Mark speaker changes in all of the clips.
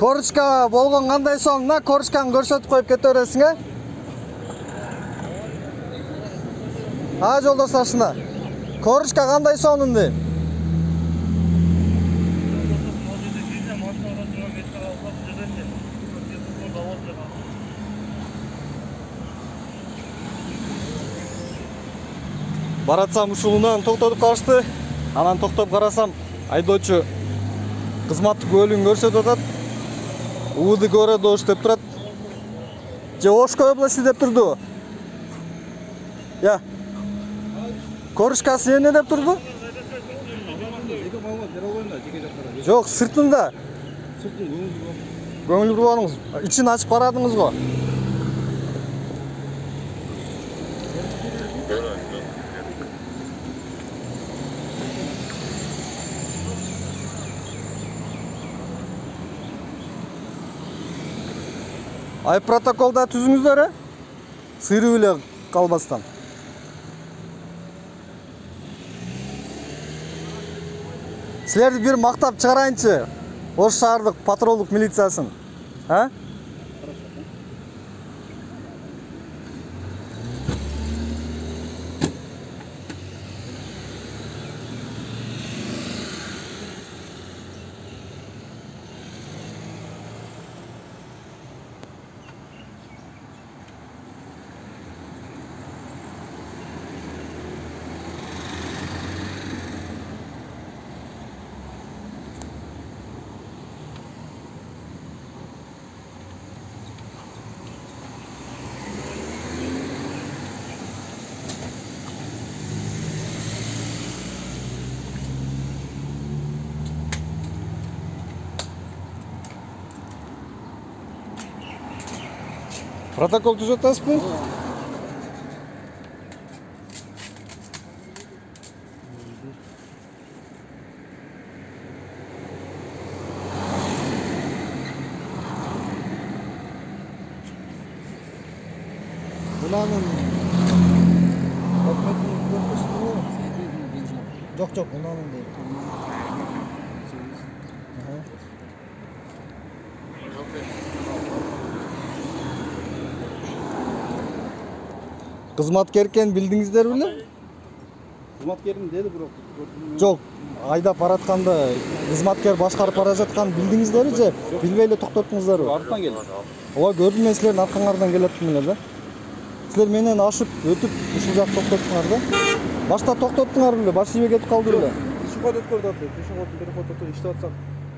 Speaker 1: Korочка болгон кандай соң, мына корочканы көрсөтүп коюп кете бересиң, э? Жолдоштор ушуна. Корочка кандай сонун дейм. Баратсам ушугунан токтотуп калышты. Анан токтоп карасам, айдоочу кызматтык бөлүгүн көрсөтүп атат. УД Городош деп турат. Же Ошкой области деп турду. Я. Корочкасы эмне деп турду? Жок, сыртында. Көңүл бурбадыңыз. Ичин ачып карадыңыз го. Ай протоколда түзүңүздөр, э? Сыйрып эле калбастан. Силерди бир мактап чыгарайынчы. Ош шаардык патрулдук милициясын. А? Протокол түзөт атасызбы? Мунанын жок, мунанын дейм. Кызматкер экенин билдиңиздер беле?
Speaker 2: Кызматкерим деди бирок.
Speaker 1: Жок, айдап баратканда кызматкер башкарып бара жатканын билдиңиздерби же билбей эле токтоттуңуздарбы?
Speaker 2: Арттан келди.
Speaker 1: Ооба, көрдүм мен силердин аркаңардан келаттым эле да. Силер менен ашып, өтүп, ушул жак токтоттуңар да. Башта токтоттуңар беле, баш ийбей кетип калды беле.
Speaker 2: Пешеход өткөрдү атты. Пешеходдун переходдо иштеп атсак,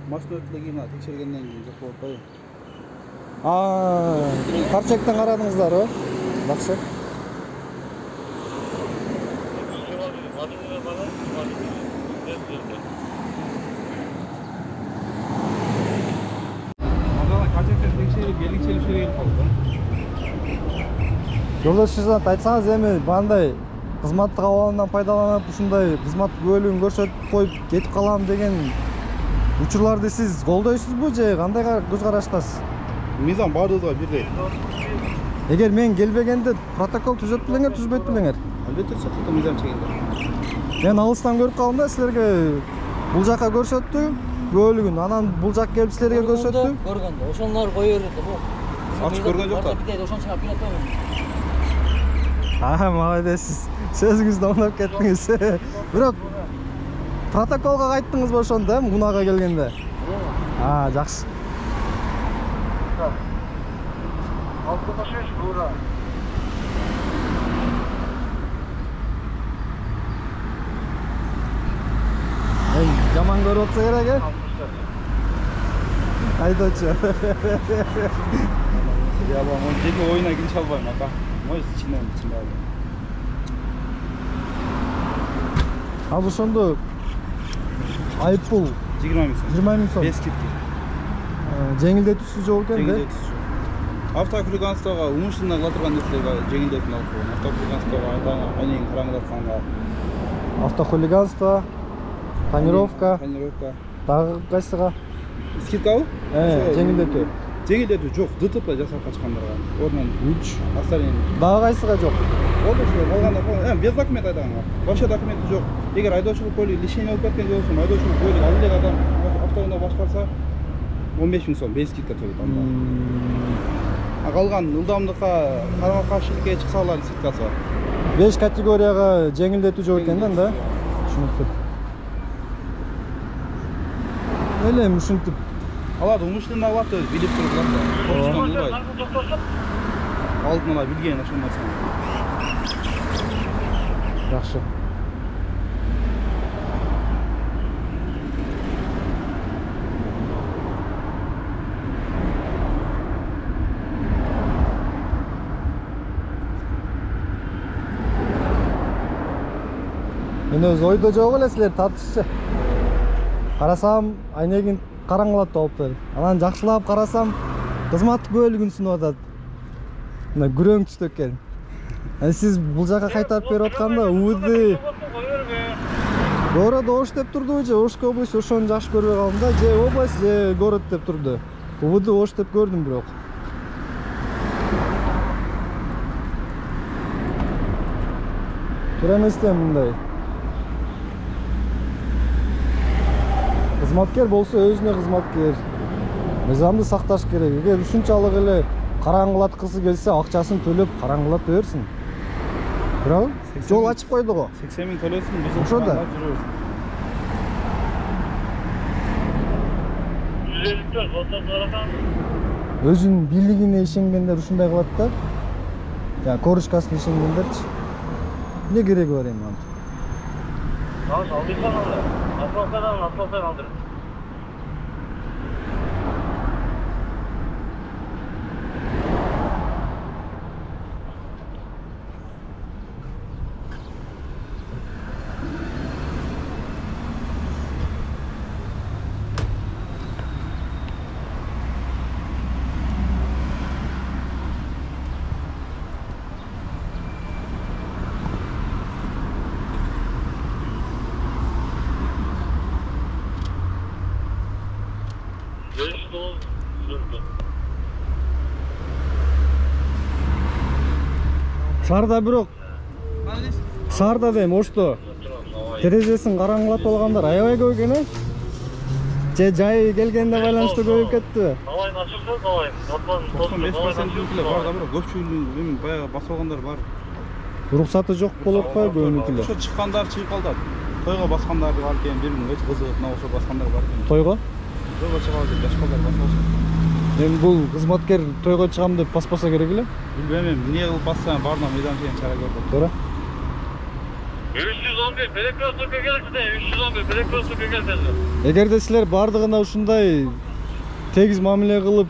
Speaker 2: машина өтүп эле кийин текшергенден кийин жок болуп калды.
Speaker 1: Карчектен карадыңыздарбы? Жакшы. Жолдош Сержант, айтсаңыз эми бандай кызматтык абалымдан пайдаланып ушундай кызматтык бөлүгүн көрсөтүп коюп кетип калам деген учурларды сиз колдойсузбу же кандай көз караштасыз?
Speaker 2: Мыйзам баардыгыбызга бирдей.
Speaker 1: Эгер мен келбегенде протокол түзөт белеңер, түзбөйт белеңер?
Speaker 2: Албетте сотто мыйзам чегинде.
Speaker 1: Мен алыстан көрүп калдым да, силерге бул жака көрсөттү бөлүгүн, анан бул жак келип силерге көрсөттү.
Speaker 3: Көргөндө, ошонор кое берди бу.
Speaker 2: Ачып көргөн жок да.
Speaker 3: Ошончо келет да.
Speaker 1: Молодец. Сөзүңүздү оңдоп кеттиңиз. Бирок протоколго кайттыңызбы ошондо, мунага келгенде? Жакшы.
Speaker 4: 6,6 бура.
Speaker 1: Жаман көрүп атса керек, э? Айдоочу.
Speaker 2: Я вам жеке оюна кирише албайм, ака. Мой чынын чынбайбы.
Speaker 1: Ал ошондо айыппул
Speaker 2: 20 миң сом.
Speaker 1: 20 миң сом.
Speaker 2: Без скидки.
Speaker 1: Жеңилдетүүсү жок экен да?
Speaker 2: Жеңилдетүүсү жок. Автохулиганствого умышленно кылдырган нерселерге жеңилдетүү алып койгон. Автохулиганствого анын караңдатканга.
Speaker 1: Автохулиганство, тонировка.
Speaker 2: Тонировка.
Speaker 1: Дагы кайсыга?
Speaker 2: Скидкабы?
Speaker 1: Жеңилдетүү.
Speaker 2: жеңилдетүү жок. ДТП жасап качкандарга. Ордунан
Speaker 1: 3.
Speaker 2: Астарин.
Speaker 1: Дагы кайсыга жок?
Speaker 2: Ол ошо калганда без документ айдаганга. Вообще документи жок. Эгер айдоочулук көлүгү лишение болуп кеткен же болсо, айдоочулук көлүгү ал эле адам автоунаа башкарса 15 000 сом бейскитке төлөйт анда. Калган ылдамдыкка карама-каршылыкка чыксалар сыткасы бар.
Speaker 1: 5 категорияга жеңилдетүү жок экен да? Ушинтип. Элем ушинтип.
Speaker 2: Аларды умышленно алат, билип турган да. Тоштон ылбайт. Алдын ала билген ошол нерсени.
Speaker 1: Жакшы. Мен өз ойдо жок эле силер татышчы. Карасам, айнегин караңгылап алыптыр. Анан жакшылап карасам, кызматтык бөлүгүн сунуп атат. Мына күрөң түстү экен. Сиз бул жака кайтарып берип атканда УВД город Ош деп турду же Ошко область ошону жакшы көрбөй калдым да, же область же город деп турду. УВД Ош деп көрдүм бирок. Туура эмес да мындай. Кызматкер болсо өзүнө кызматкер. Мыйзамды сакташ керек. Эгер ушунчалык эле караңгылаткысы келсе, акчасын төлөп караңгылата берсин. Туурабы? Жол ачып койду го.
Speaker 2: 80 000 төлөсүн, биз
Speaker 1: Ошо да.
Speaker 2: жүрөбүз.
Speaker 4: 154 фото карасам.
Speaker 1: Өзүнүн бийлигине ишенгендер ушундай кылат да. Я корочкасына ишенгендерчи. Эмне кереги бар эми анда?
Speaker 4: Алыс алдырсаң алды. Асфальттан алдыр.
Speaker 1: Шаарда бирок шаарда дейм Ошто терезесин караңгылатып алгандар аябай көп экен, э? Же жай келгенде байланыштуу көбөйүп кетти.
Speaker 4: Алайын ачылсын, алайын.
Speaker 2: 95% үлкүлөр бар да, бирок көпчүлүгү эми баягы басып алгандар бар.
Speaker 1: Уруксаты жок болуп атпайбы көбүнүкүлөр?
Speaker 2: Ошо чыккандар чыйкалдап. Тойго баскандар бар экен, бир-бирине кызыгып, мына ошо баскандар бар экен.
Speaker 1: Тойго?
Speaker 2: Тойго чыгабыз деп жаш балдар басып.
Speaker 1: Эми бул кызматкер тойго чыгам деп баспаса керек эле?
Speaker 2: Билбейм, эмне кылып басса баарына мыйзам чыган чара көрдүк.
Speaker 1: Туура.
Speaker 4: 311 перекрестокко келипти, 311 перекрестокко келди.
Speaker 1: Эгерде силер бардыгына ушундай тегиз мамиле кылып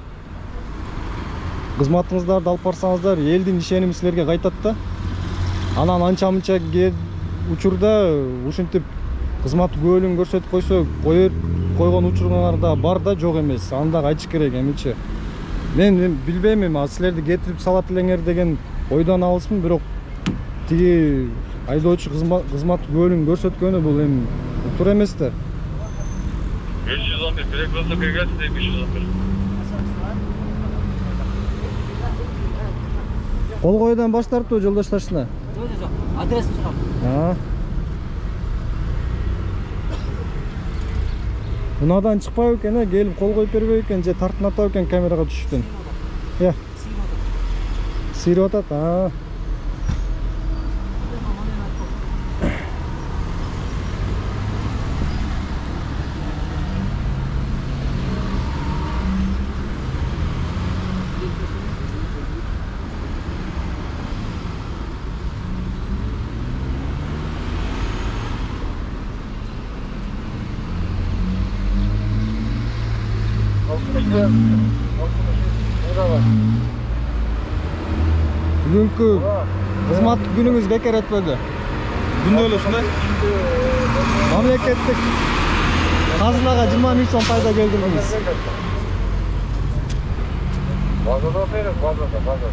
Speaker 1: кызматыңыздарды алып барсаңыздар, элдин ишеними силерге кайтат да. Анан анча-мынча учурда ушинтип кызмат көөлүн көрсөтүп койсо, койгон учурлар да бар да, жок эмес. Аны да айтыш керек эмичи. Мен билбейм эми, силерди кетирип салат элеңер деген ойдон алысмын, бирок тиги айдоочу кызмат көөлүн көрсөткөнү бул эми туура эмес да.
Speaker 4: 311 перекрестокко келди, 311.
Speaker 1: Кол койуудан баш тартуу жолдоштарына.
Speaker 3: Жок, адрес сурап.
Speaker 1: Мынадан чыкпайбы экен, келип кол коюп бербейби экен, же тартынатабы экен камерага түшүштөн. Э. Сыйрып атат. Бүгүнкү кызматтык күнүңүз бекер өтпөдү.
Speaker 2: Күндө эле ушундай.
Speaker 1: Мамлекеттик казынага 20 000 сом пайда келтирдиңиз.
Speaker 4: Базада берип, базада.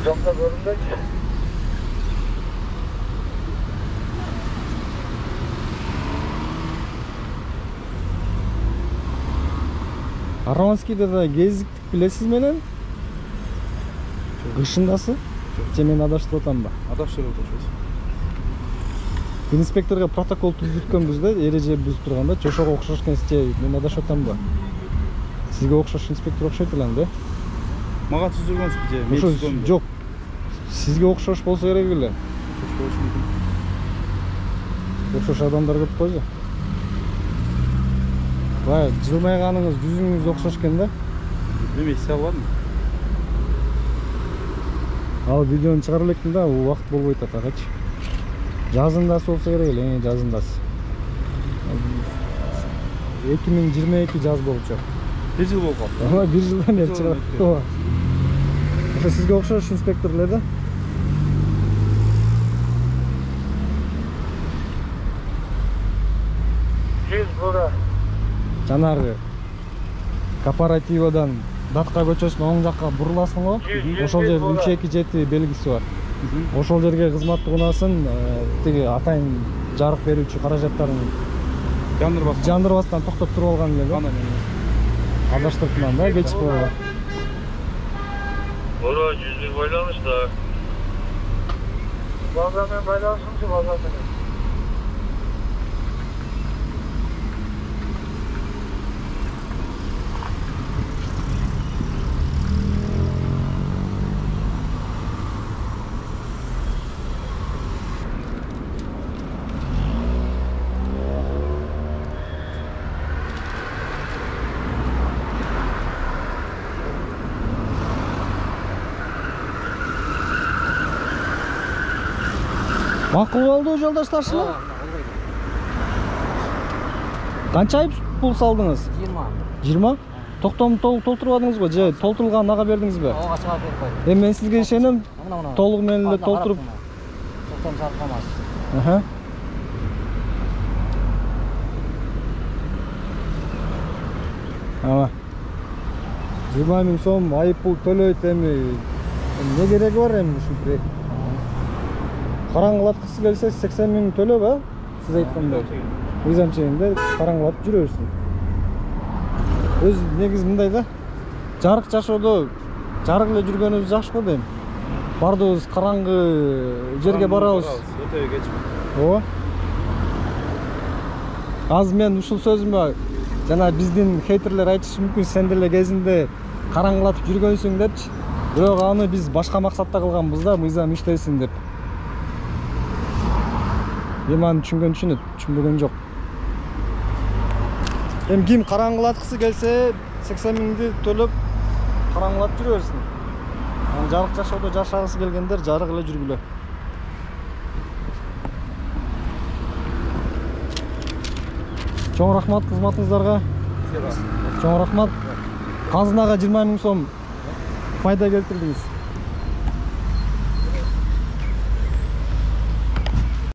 Speaker 4: Жокта көрүнбөйт.
Speaker 1: Арманскийде да кезиктик билесиз менен? Кышындасы? Же мен адаштырып атамбы?
Speaker 2: Адаштырып атышабыз.
Speaker 1: Инспекторго протокол түзүткөнбүз да, эреже бүзүп турганда, чошого окшош экенсиз же мен адашып атамбы? Сизге окшош инспектор окшойт элем да?
Speaker 2: Мага түзүлгөнсүз же мен түзгөнбү?
Speaker 1: Жок. Сизге окшош болсо керек эле.
Speaker 2: Болушу мүмкүн.
Speaker 1: Окшош адамдар көп койчу. Бай, жылмайганыңыз, жүзүңүз окшош экен да?
Speaker 2: Мен эсе албадым.
Speaker 1: Ал видеону чыгара электим да, убакыт болбойт атагачы. Жазындасы болсо керек эле, жазындасы. 2022 жаз болчу.
Speaker 2: 1 жыл болуп калды.
Speaker 1: Ага, 1 жылдан бери чыгып атты. Ошо сизге окшош инспектор эле да? Жанагы кооперативадан Датка көчөсүнүн оң жакка буруласың го. Ошол жерде 327 белгиси бар. Ошол жерге кызматтык унаасын, тиги атайын жарык берүүчү каражаттарын жандырбастан токтоп туруп алган эле да. Адаштырыпман да, кечип койгон.
Speaker 4: Ora yüzlük baylamış da. Bazarmen baylansınca bazarmen.
Speaker 1: Макул болду жолдаштарчы? Канча айып пул салдыңыз?
Speaker 3: 20.
Speaker 1: 20? Токтомду толтурбадыңыз го же толтурулганын ага бердиңизби?
Speaker 3: Ага чыгап берип койдум.
Speaker 1: Мен сизге ишенем. Толук менен эле толтуруп.
Speaker 3: Токтом саткамаз.
Speaker 1: Аха. Ама 20 миң сом айып пул төлөйт эми. Не кереги бар эми ушул? Караңгылаткысы келсе 80 миң төлөп, а? Сиз айткандай. Мыйзамчылыгында караңгылатып жүрөсүң. Өз негизи мындай да. Жарык жашоодо жарык эле жүргөнүбүз жакшы го дейм. Бардыбыз караңгы жерге барабыз.
Speaker 2: Өтө кечпи.
Speaker 1: Ооба. Азыр мен ушул сөзүмө жана биздин хейтерлер айтышы мүмкүн, сен деле кезинде караңгылатып жүргөнсүң депчи. Бирок аны биз башка максатта кылганбыз да, мыйзам иштесин деп. Эми аны түшүнгөн түшүнөт, түшүнбөгөн жок. Эми ким караңгылаткысы келсе 80 миңди төлөп караңгылатып жүрө берсин. Жарык жашоодо жашагысы келгендер жарык эле жүргүлө. Чоң рахмат кызматыңыздарга. Чоң рахмат. Казынага 20 миң сом пайда келтирдиңиз.